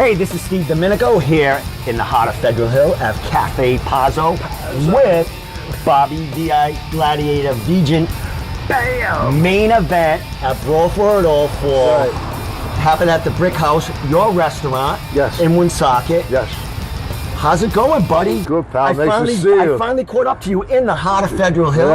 Hey, this is Steve Domenico here in the heart of Federal Hill at Cafe Pazzo with Bobby V.IGladiator Vigeant. Bam! Main event at Brawl for It All for happened at the Brick House, your restaurant in Woonsocket. Yes. How's it going, buddy? Good, pal. Nice to see you. I finally caught up to you in the heart of Federal Hill,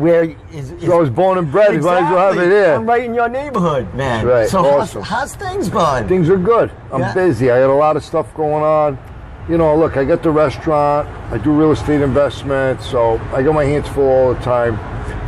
where I was born and bred. Exactly. You might as well have it here. I'm right in your neighborhood, man. That's right. So awesome. how's things, bud? Things are good. I'm busy. I got a lot of stuff going on. You know, look, I got the restaurant. I do real estate investments, so I got my hands full all the time.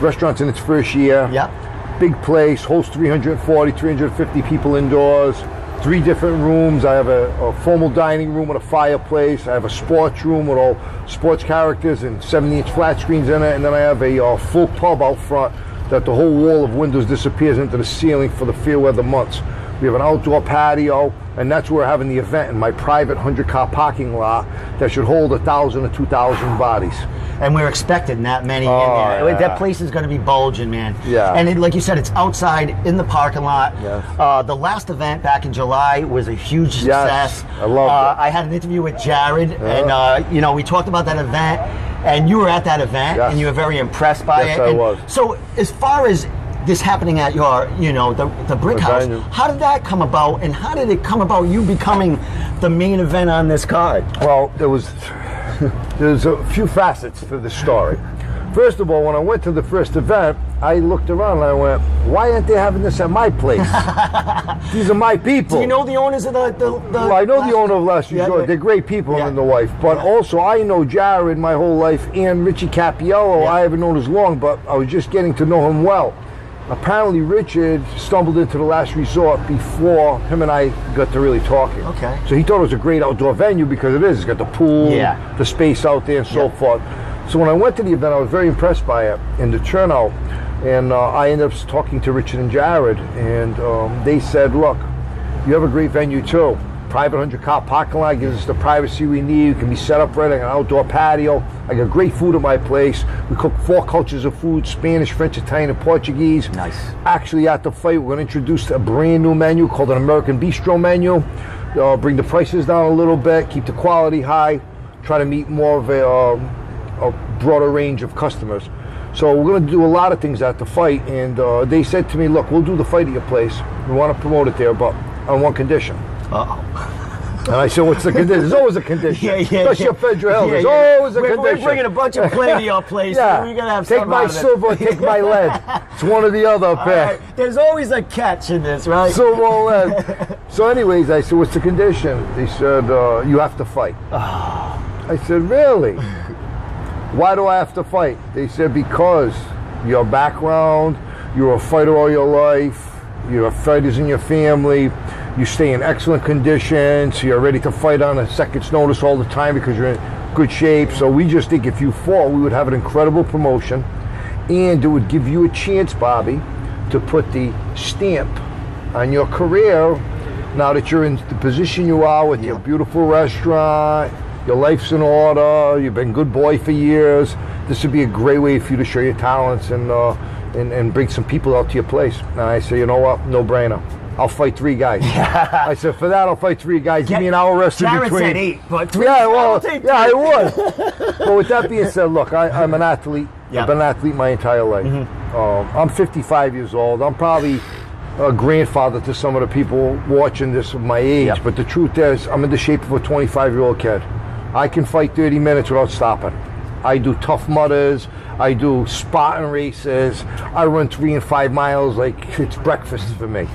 Restaurant's in its first year. Yep. Big place, hosts 340, 350 people indoors. 3 different rooms. I have a formal dining room with a fireplace. I have a sports room with all sports characters and 70-inch flat screens in it. And then I have a full pub out front that the whole wall of windows disappears into the ceiling for the fair weather months. We have an outdoor patio, and that's where we're having the event in my private 100-car parking lot that should hold 1,000 to 2,000 bodies. And we're expecting that many in there. Yeah. That place is going to be bulging, man. Yeah. And like you said, it's outside in the parking lot. Yes. The last event back in July was a huge success. Yes. I loved it. I had an interview with Jarrod, and you know, we talked about that event, and you were at that event, and you were very impressed by it. Yes, I was. So as far as this happening at your, you know, the Brick House, how did that come about, and how did it come about you becoming the main event on this card? Well, there's a few facets to the story. First of all, when I went to the first event, I looked around and I went, why aren't they having this at my place? These are my people. Do you know the owners of the well, I know the owner of Last Resort. They're great people, and the wife. But also, I know Jarrod my whole life, and Richie Cappiello. I haven't known as long, but I was just getting to know him well. Apparently, Richard stumbled into the Last Resort before him and I got to really talking. Okay. So he thought it was a great outdoor venue because it is. It's got the pool, the space out there, and so forth. So when I went to the event, I was very impressed by it and the turnout. And I ended up talking to Richard and Jarrod, and they said, look, you have a great venue too. Private 100-car parking lot gives us the privacy we need. We can be set up right like an outdoor patio. I got great food at my place. We cook 4 cultures of food: Spanish, French, Italian, and Portuguese. Nice. Actually, at the fight, we're going to introduce a brand new menu called an American Bistro menu. Bring the prices down a little bit, keep the quality high, try to meet more of a broader range of customers. So we're going to do a lot of things at the fight, and they said to me, look, we'll do the fight at your place. We want to promote it there, but on one condition. And I said, what's the condition? There's always a condition. Especially at Federal Hill. There's always a condition. We're bringing a bunch of clay to your place. We're going to have take my silver, take my lead. It's one or the other up there. There's always a catch in this, right? Silver or lead. So anyways, I said, what's the condition? They said, you have to fight. I said, really? Why do I have to fight? They said, because your background, you're a fighter all your life, you have fighters in your family, you stay in excellent condition, so you're ready to fight on a second's notice all the time because you're in good shape. So we just think if you fought, we would have an incredible promotion, and it would give you a chance, Bobby, to put the stamp on your career now that you're in the position you are with your beautiful restaurant, your life's in order, you've been a good boy for years. This would be a great way for you to show your talents and bring some people out to your place. And I say, you know what, no brainer. I'll fight 3 guys. I said, for that, I'll fight 3 guys. Give me an hour rest in between. Jarrod said 8, but 3. Yeah, well, I would. But with that being said, look, I'm an athlete. I've been an athlete my entire life. I'm 55 years old. I'm probably a grandfather to some of the people watching this of my age. But the truth is, I'm in the shape of a 25-year-old kid. I can fight 30 minutes without stopping. I do Tough Mudders, I do Spartan races, I run 3 and 5 miles like it's breakfast for me.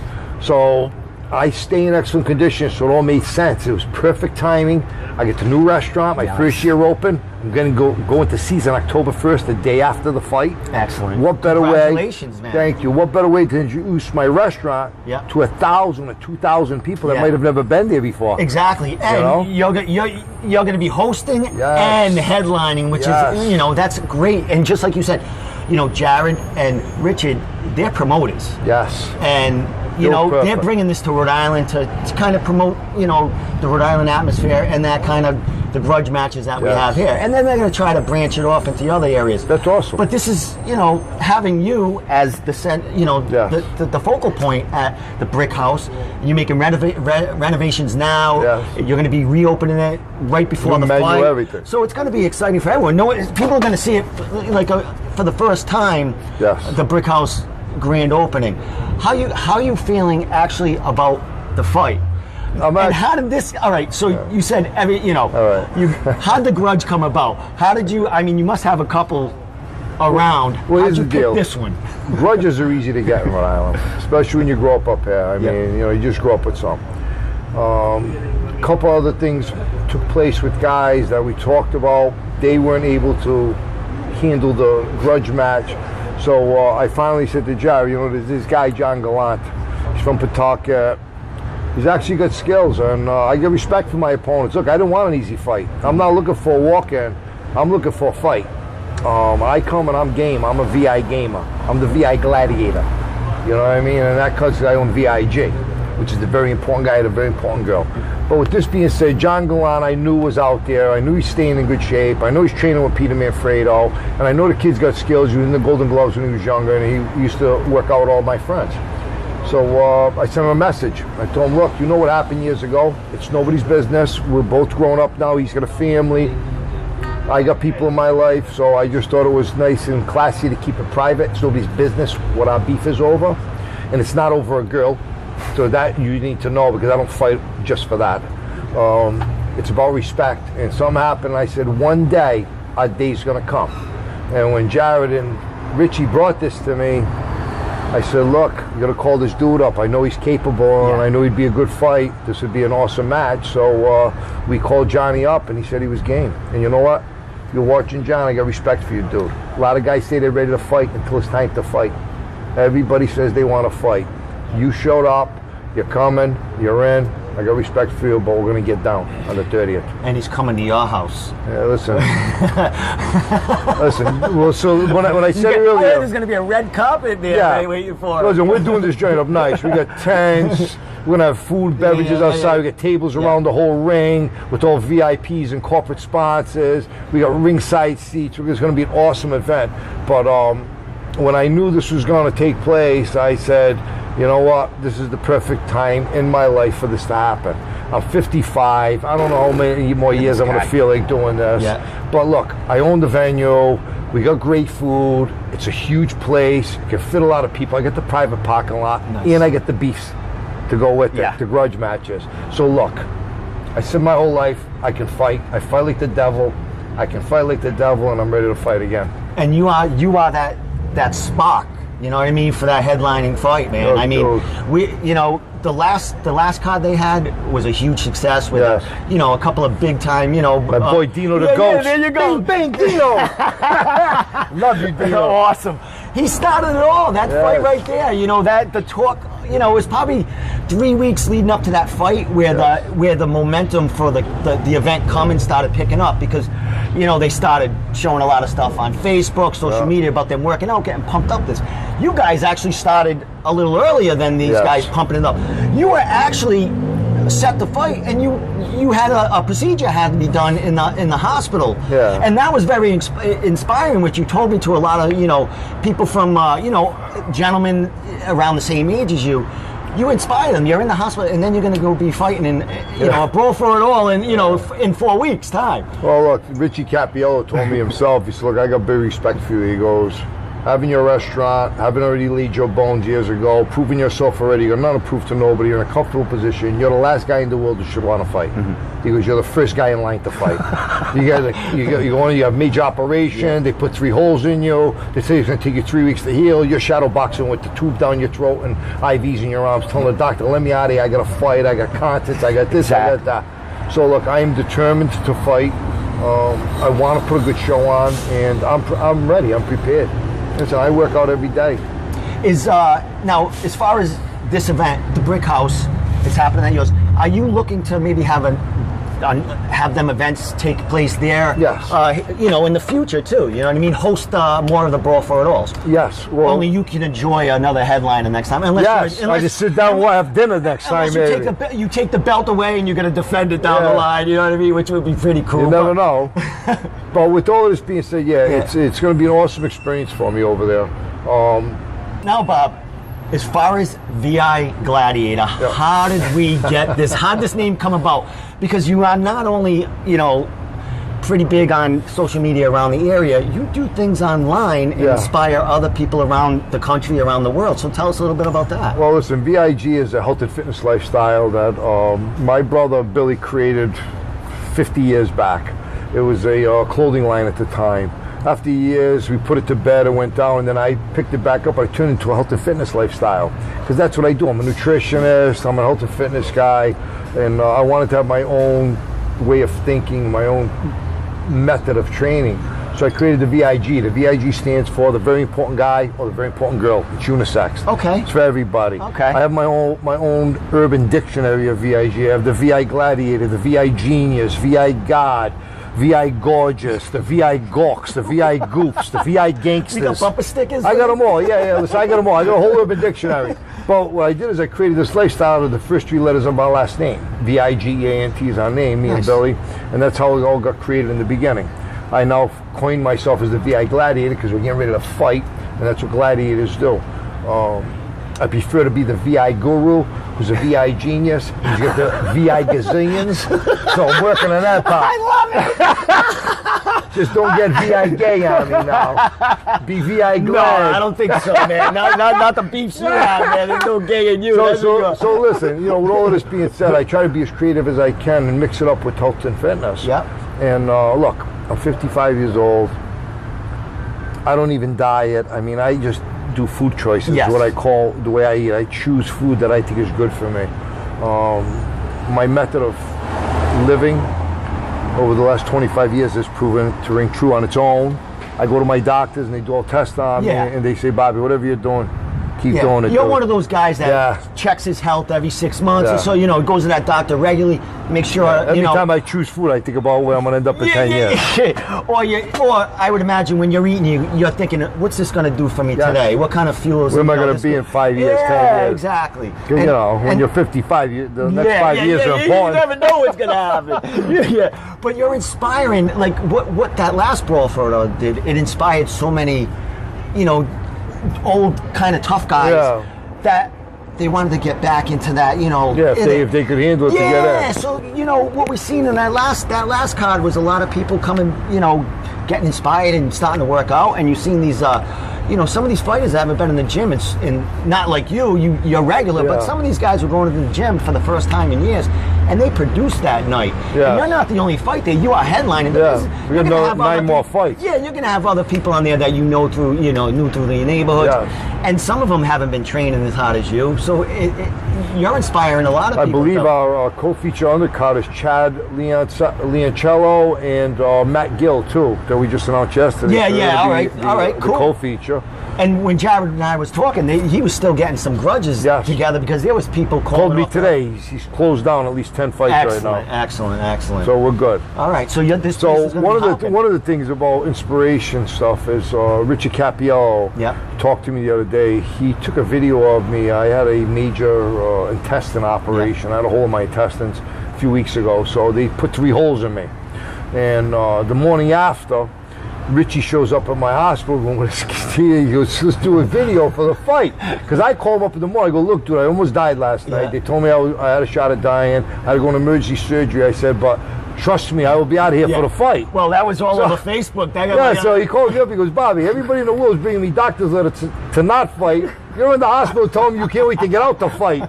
So I stay in excellent condition, so it all made sense. It was perfect timing. I get the new restaurant, my first year open. I'm going to go into season October 1st, the day after the fight. Excellent. What better way? Congratulations, man. Thank you. What better way to introduce my restaurant to 1,000 or 2,000 people that might have never been there before? Exactly. And you're going to be hosting and headlining, which is, you know, that's great. And just like you said, you know, Jarrod and Richard, they're promoters. Yes. And you know, they're bringing this to Rhode Island to kind of promote, you know, the Rhode Island atmosphere and that kind of the grudge matches that we Yes. have here, and then they're going to try to branch it off into other areas. That's awesome. But this is, you know, having you as the Yes. the focal point at the brick house. You're making renovations now. Yes. You're going to be reopening it right before the menu, fight. everything. So it's going to be exciting for everyone. No, people are going to see it for the first time. Yes. The brick house grand opening. How you feeling actually about the fight? And how did this? All right. So you said All right. how did the grudge come about? How did you? I mean, you must have a couple around. Well, How'd here's you the pick deal. this one? Grudges are easy to get in Rhode Island, especially when you grow up here. I mean, you know, you just grow up with some. A couple other things took place with guys that we talked about. They weren't able to handle the grudge match. So I finally said to Jarrod, you know, there's this guy, John Gallant. He's from Pawtucket. He's actually got skills, and I get respect for my opponents. Look, I don't want an easy fight. I'm not looking for a walk-in. I'm looking for a fight. I come and I'm game. I'm a VI gamer. I'm the V.IGladiator. You know what I mean? And that because I own V.IG, which is a very important guy and a very important girl. But with this being said, John Gallant I knew was out there. I knew he's staying in good shape. I know he's training with Peter Manfredo. And I know the kid's got skills. He was in the Golden Gloves when he was younger, and he used to work out with all my friends. So I sent him a message. I told him, look, you know what happened years ago? It's nobody's business. We're both grown up now. He's got a family. I got people in my life, so I just thought it was nice and classy to keep it private. It's nobody's business what our beef is over. And it's not over a girl. So that you need to know, because I don't fight just for that. It's about respect. And something happened, and I said, one day, our day's going to come. And when Jarrod and Richie brought this to me, I said, look, you got to call this dude up. I know he's capable, and I know he'd be a good fight. This would be an awesome match. So we called Johnny up, and he said he was game. And you know what? You're watching John, I got respect for you, dude. A lot of guys say they're ready to fight until it's time to fight. Everybody says they want to fight. You showed up, you're coming, you're in. I got respect for you, but we're going to get down on the 30th. And he's coming to your house. Yeah, listen. Listen, well, so when I said earlier... There's going to be a red carpet there waiting for us. Listen, we're doing this joint up nice. We got tents. We're going to have food, beverages outside. We got tables around the whole ring with all VIPs and corporate sponsors. We got ringside seats. It's going to be an awesome event. But when I knew this was going to take place, I said, you know what? This is the perfect time in my life for this to happen. I'm 55. I don't know how many more years I'm going to feel like doing this. Yeah. But look, I own the venue. We got great food. It's a huge place. It can fit a lot of people. I get the private parking lot. Nice. And I get the beefs to go with it, the grudge matches. So look, I said my whole life, I can fight. I fight like the devil. I can fight like the devil, and I'm ready to fight again. And you are that spark. You know what I mean, for that headlining fight, man. I mean, the last card they had was a huge success with a couple of big time, my boy Dino the Ghost. Yeah, there you go. Bang, Dino. Love you, Dino. Awesome. He started it all. That fight right there. The talk. It was probably 3 weeks leading up to that fight where the momentum for the event coming started picking up, because they started showing a lot of stuff on Facebook, social media about them working out, getting pumped up. You guys actually started a little earlier than these guys pumping it up. You were actually set to fight, and you had a procedure had to be done in the hospital, and that was very inspiring. Which you told me to a lot of people from gentlemen around the same age as you. You inspire them. You're in the hospital, and then you're going to go be fighting in a brawl for it all in 4 weeks' time. Well, look, Richie Cappiello told me himself. He said, "Look, I got big respect for you." He goes, having your restaurant, having already laid your bones years ago, proving yourself already, you're not a proof to nobody, you're in a comfortable position, you're the last guy in the world that should want to fight. He goes, you're the first guy in line to fight. You have major operation, they put 3 holes in you, they say it's going to take you 3 weeks to heal, you're shadow boxing with the tube down your throat and IVs in your arms, telling the doctor, let me out of here, I got to fight, I got contents, I got this, I got that. So look, I am determined to fight. I want to put a good show on, and I'm ready, I'm prepared. Listen, I work out every day. Now, as far as this event, the Brick House, it's happening at yours. Are you looking to maybe have have them events take place there. Yes. You know, in the future too. You know what I mean? Host more of the Brawl for It Alls. Yes. Well, only you can enjoy another headliner next time. Unless I just sit down and we'll have dinner next time. You take the belt away and you're going to defend it down the line. You know what I mean? Which would be pretty cool. You never know. But with all of this being said, it's going to be an awesome experience for me over there. Now, Bob, as far as V.IGladiator, how did we get this? How did this name come about? Because you are not only, you know, pretty big on social media around the area, you do things online and inspire other people around the country, around the world. So tell us a little bit about that. Well, listen, VIG is a health and fitness lifestyle that my brother Billy created 50 years back. It was a clothing line at the time. After years, we put it to bed, it went down, and then I picked it back up. I turned it into a health and fitness lifestyle, because that's what I do. I'm a nutritionist, I'm a health and fitness guy, and I wanted to have my own way of thinking, my own method of training. So I created the VIG. The VIG stands for the very important guy or the very important girl. It's unisex. Okay. It's for everybody. Okay. I have my own urban dictionary of VIG. I have the V.IGladiator, the VI Genius, VI God, VI Gorgeous, the VI Gawks, the VI Goofs, the VI Gangsters. You got bumper stickers? I got them all. Listen, I got them all. I got a whole urban dictionary. But what I did is I created this lifestyle of the first 3 letters of my last name. VIGEANT is our name, me and Billy. And that's how it all got created in the beginning. I now coined myself as the V.IGladiator because we're getting ready to fight, and that's what gladiators do. I prefer to be the VI guru, who's a VI genius. He's got the VI gazillions. So I'm working on that part. I love it. Just don't get VI gay on me now. Be VI glad. No, I don't think so, man. Not the beefs you have, man. There's no gay in you. So listen, you know, with all of this being said, I try to be as creative as I can and mix it up with health and fitness. Yep. And look, I'm 55 years old. I don't even diet. I mean, I just do food choices, what I call the way I eat. I choose food that I think is good for me. My method of living over the last 25 years has proven to ring true on its own. I go to my doctors and they do all tests on me and they say, Bobby, whatever you're doing, keep doing it. You're one of those guys that checks his health every 6 months, and so, you know, goes to that doctor regularly, make sure, every time I choose food, I think about where I'm going to end up in 10 years. Or I would imagine when you're eating, you're thinking, what's this going to do for me today? What kind of fuel is where am I going to be in 5 years, 10 years? Yeah, exactly. You know, when you're 55, the next 5 years are important. You never know what's going to happen. But you're inspiring, like what that last Brawl for It All did, it inspired so many, you know, old kind of tough guys that they wanted to get back into that, you know. Yeah, if they could handle it to get in. Yeah, so, you know, what we've seen in that last card was a lot of people coming, you know, getting inspired and starting to work out, and you've seen these, you know, some of these fighters that haven't been in the gym, and not like you're regular, but some of these guys were going to the gym for the first time in years, and they produced that night. And you're not the only fight there, you are headlining. We're going to have 9 more fights. Yeah, you're going to have other people on there that you know through, you know, new through the neighborhood, and some of them haven't been training as hard as you, so you're inspiring a lot of people. I believe our co-feature undercard is Chad Leoncello and Matt Gill, too, that we just announced yesterday. All right, cool. The co-feature. And when Jarrod and I was talking, he was still getting some grudges together because there was people calling. Told me today he's closed down at least 10 fights right now. Excellent. So we're good. All right. So this so is one of the things about inspiration stuff is Richard Cappiello talked to me the other day. He took a video of me. I had a major intestine operation. I had a hole in my intestines a few weeks ago. So they put 3 holes in me. And the morning after, Richie shows up at my hospital room with his key. He goes, let's do a video for the fight. Because I called him up in the morning. I go, look, dude, I almost died last night. They told me I had a shot at dying. I had to go in emergency surgery. I said, but trust me, I will be out of here for the fight. Well, that was all over Facebook. So he called me up. He goes, Bobby, everybody in the world is bringing me doctor's letters to not fight. You're in the hospital telling me you can't wait to get out to fight.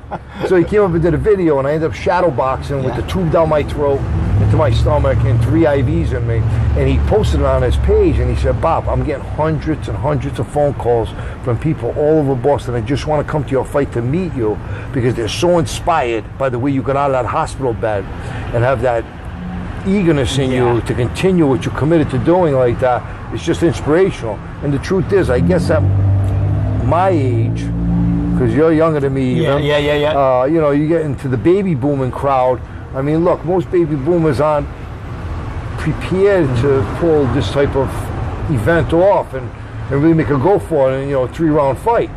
So he came up and did a video, and I ended up shadow boxing with the tube down my throat, into my stomach, and 3 IVs in me. And he posted it on his page, and he said, Bob, I'm getting hundreds and hundreds of phone calls from people all over Boston that just want to come to your fight to meet you because they're so inspired by the way you got out of that hospital bed and have that eagerness in you to continue what you're committed to doing like that. It's just inspirational. And the truth is, I guess at my age, because you're younger than me, you know, you get into the baby booming crowd. I mean, look, most baby boomers aren't prepared to pull this type of event off and really make a go for it in, you know, a 3-round fight.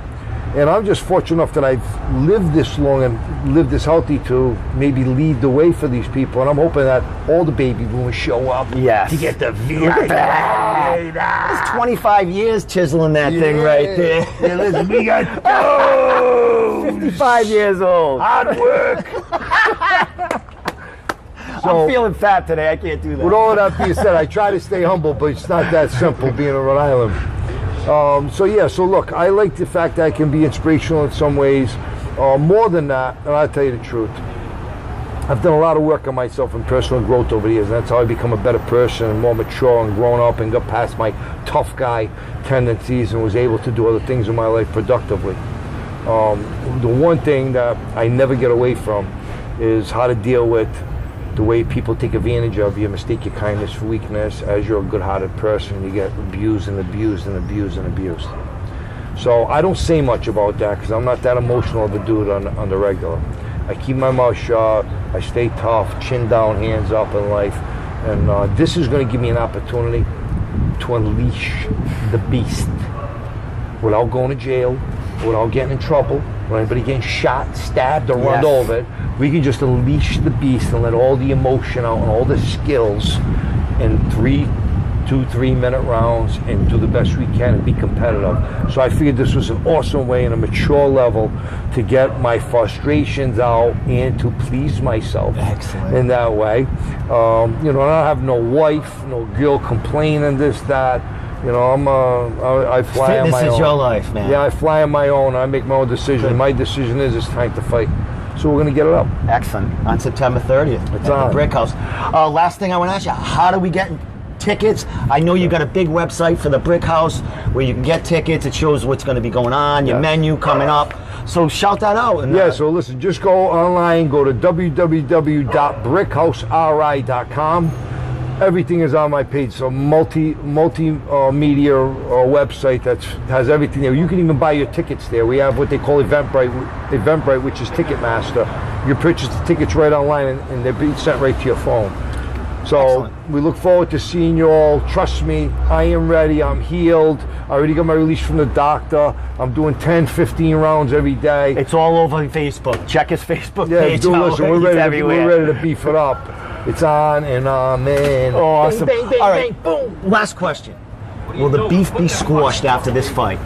And I'm just fortunate enough that I've lived this long and lived this healthy to maybe lead the way for these people. And I'm hoping that all the baby boomers show up to get the V.IGladiator. That's 25 years chiseling that thing right there. Yeah, listen, we got those. 55 years old. Hard work. I'm feeling fat today. I can't do that. With all of that being said, I try to stay humble, but it's not that simple being in Rhode Island. So look, I like the fact that I can be inspirational in some ways. More than that, and I'll tell you the truth, I've done a lot of work on myself and personal growth over the years, and that's how I become a better person and more mature and grown up and got past my tough guy tendencies and was able to do other things in my life productively. The one thing that I never get away from is how to deal with the way people take advantage of you, mistake your kindness for weakness. As you're a good-hearted person, you get abused and abused and abused and abused. So I don't say much about that because I'm not that emotional of a dude on the regular. I keep my mouth shut, I stay tough, chin down, hands up in life, and this is going to give me an opportunity to unleash the beast without going to jail, without getting in trouble, without anybody getting shot, stabbed, or run over. We can just unleash the beast and let all the emotion out and all the skills in 2-3 minute rounds and do the best we can and be competitive. So I figured this was an awesome way and a mature level to get my frustrations out and to please myself. Excellent. In that way. You know, I don't have no wife, no girl complaining this, that. You know, I fly on my own. Fitness is your life, man. Yeah, I fly on my own. I make my own decision. Good. My decision is it's time to fight. So we're going to get it up. Excellent. On September 30th It's at on. the Brick House. Last thing I want to ask you, how do we get tickets? I know you got a big website for the Brick House where you can get tickets. It shows what's going to be going on, your menu coming up. So shout that out. And, so listen, just go online, go to www.brickhouseri.com. Everything is on my page, so multimedia website that has everything there. You can even buy your tickets there. We have what they call Eventbrite, which is Ticketmaster. You purchase the tickets right online and they're being sent right to your phone. So excellent. We look forward to seeing you all. Trust me, I am ready. I'm healed. I already got my release from the doctor. I'm doing 10, 15 rounds every day. It's all over Facebook. Check his Facebook page. Listen, we're ready to beef it up. It's on and on, man. Oh, awesome. Bang, bang, all bang, right. boom. Last question. Will the beef be squashed after this fight?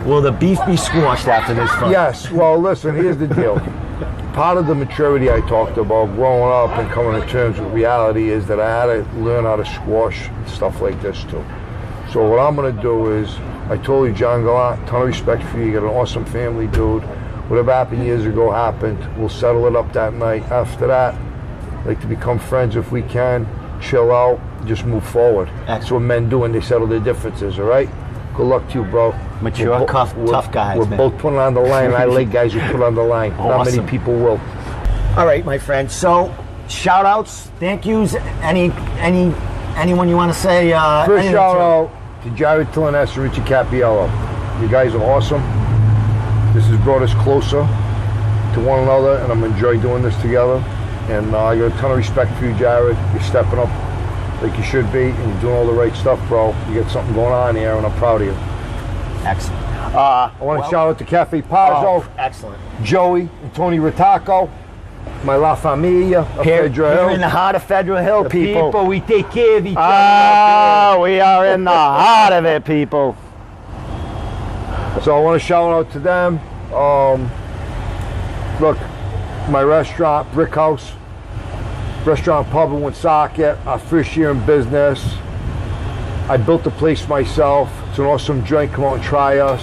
Will the beef be squashed after this fight? Yes. Well, listen, here's the deal. Part of the maturity I talked about, growing up and coming to terms with reality, is that I had to learn how to squash stuff like this too. So what I'm going to do is, I told you, John Gallant, ton of respect for you. You got an awesome family, dude. Whatever happened years ago happened. We'll settle it up that night. After that, I'd like to become friends if we can, chill out, just move forward. That's what men do when they settle their differences, all right? Good luck to you, bro. Mature, tough guys, We're man. both putting on the line. I like guys who put on the line. Not Awesome. many people will. All right, my friend. So, shout outs, thank yous. Anyone you want to say? First shout out to Jarrod, Tillinghast, and Richie Cappiello. You guys are awesome. This has brought us closer to one another, and I'm enjoying doing this together. And I got a ton of respect for you, Jarrod. You're stepping up like you should be, and you're doing all the right stuff, bro. You got something going on here, and I'm proud of you. Excellent. I want to shout out to Cafe Pazzo, excellent. Joey, and Tony Ritaco, my La Familia of Federal Hill. Here in the heart of Federal Hill, The people. we take care of each other. Ah, we are in the heart of it, people. So I want to shout out to them. Look, my restaurant, Brick House, restaurant pub in Woonsocket, our first year in business. I built the place myself. It's an awesome joint. Come out and try us.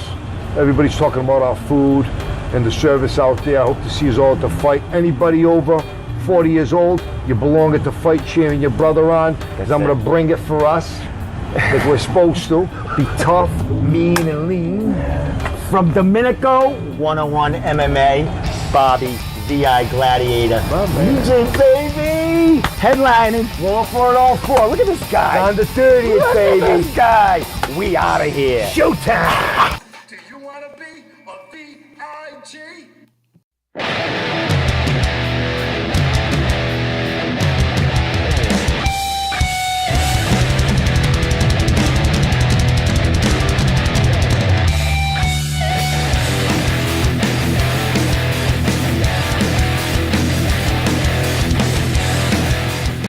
Everybody's talking about our food and the service out there. I hope to see us all at the fight. Anybody over 40 years old, you belong at the fight cheering your brother on, because I'm going to bring it for us like we're supposed to. Be tough, mean, and lean. From Domenico, 101 MMA, Bobby, V.IGladiator. Vigeant, baby! Headlining, all for it, all four. Look at this guy. On the 30th, Look baby. at this guy. We out of here. Showtime!